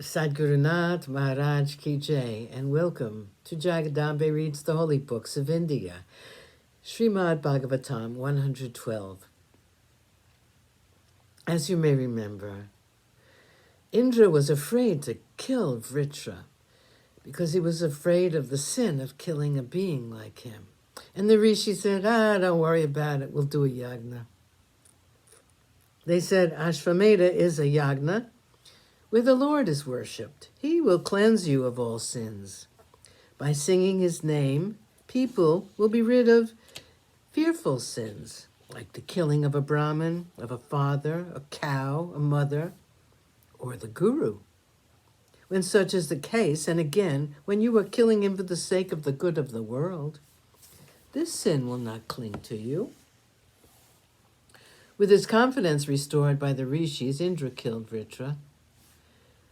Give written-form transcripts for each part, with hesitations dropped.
Sadgurunath Maharaj Ki Jai, and welcome to Jagadambe Reads the Holy Books of India, ShrimadBhagavatam112. As you may remember, Indra was afraid to kill Vritra because he was afraid of the sin of killing a being like him. And the rishi said, don't worry about it, we'll do a yagna. They said, Ashvamedha is a yagna where the Lord is worshipped. He will cleanse you of all sins. By singing his name, people will be rid of fearful sins, like the killing of a Brahmin, of a father, a cow, a mother, or the guru. When such is the case, and again, when you are killing him for the sake of the good of the world, this sin will not cling to you. With his confidence restored by the rishis, Indra killed Vritra.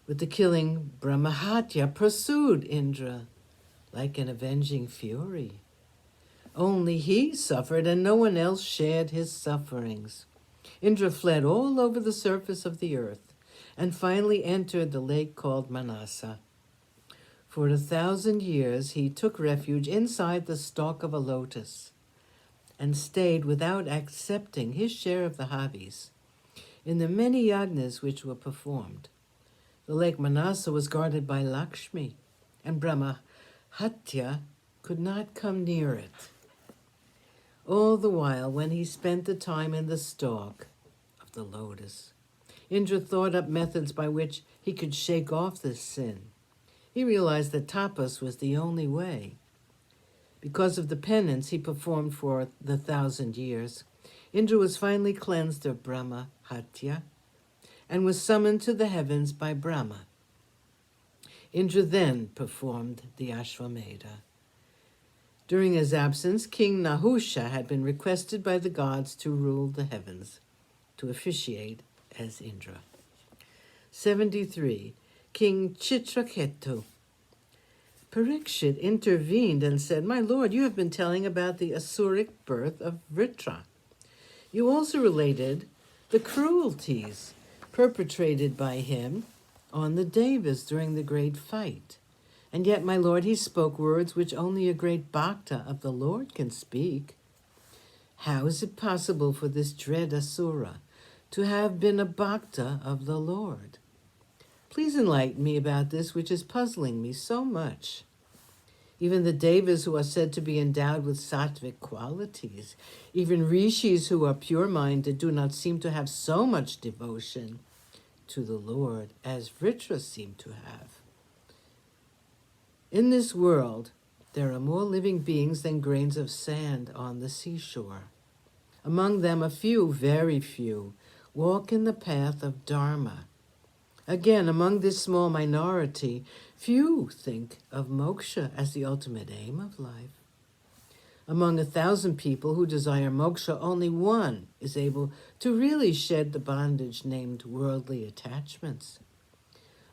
With the killing, Brahmahatya pursued Indra like an avenging fury. Only he suffered and no one else shared his sufferings. Indra fled all over the surface of the earth and finally entered the lake called Manasa. For 1,000 years he took refuge inside the stalk of a lotus and stayed without accepting his share of the havis in the many yagnas which were performed. The lake Manasa was guarded by Lakshmi, and Brahmahatya could not come near it. All the while, when he spent the time in the stalk of the lotus, Indra thought up methods by which he could shake off this sin. He realized that tapas was the only way. Because of the penance he performed for the 1,000 years, Indra was finally cleansed of Brahmahatya and was summoned to the heavens by Brahma. Indra then performed the Ashvamedha. During his absence, King Nahusha had been requested by the gods to rule the heavens, to officiate as Indra. 73. King Chitraketu. Parikshit intervened and said, "My lord, you have been telling about the Asuric birth of Vritra. You also related the cruelties perpetrated by him on the Devas during the great fight. And yet, my lord, he spoke words which only a great bhakta of the Lord can speak. How is it possible for this dread Asura to have been a bhakta of the Lord? Please enlighten me about this, which is puzzling me so much. Even the Devas who are said to be endowed with sattvic qualities, even rishis who are pure-minded, do not seem to have so much devotion to the Lord as Vritra seemed to have. In this world, there are more living beings than grains of sand on the seashore. Among them, a few, very few, walk in the path of Dharma. Again, among this small minority, few think of moksha as the ultimate aim of life. Among 1,000 people who desire moksha, only one is able to really shed the bondage named worldly attachments.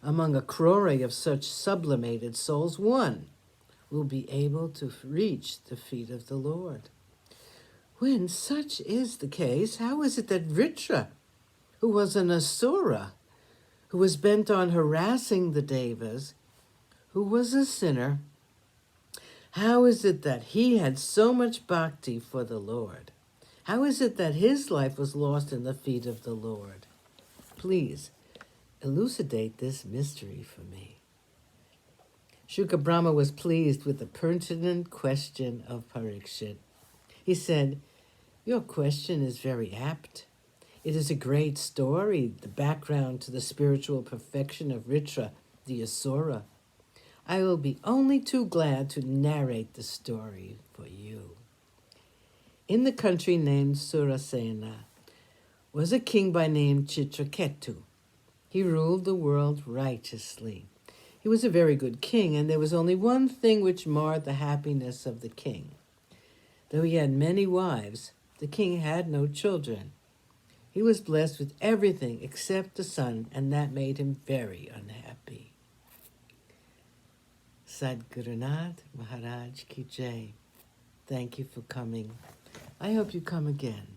Among a crore of such sublimated souls, one will be able to reach the feet of the Lord. When such is the case, how is it that Vritra, who was an asura, who was bent on harassing the Devas, who was a sinner, how is it that he had so much bhakti for the Lord? How is it that his life was lost in the feet of the Lord? Please elucidate this mystery for me." Shuka Brahma was pleased with the pertinent question of Parikshit. He said, "Your question is very apt. It is a great story, the background to the spiritual perfection of Vritra, the Asura. I will be only too glad to narrate the story for you. In the country named Surasena was a king by name Chitraketu. He ruled the world righteously. He was a very good king, and there was only one thing which marred the happiness of the king. Though he had many wives, the king had no children. He was blessed with everything except a son, and that made him very unhappy." Sadgurunath Maharaj Ki Jai. Thank you for coming. I hope you come again.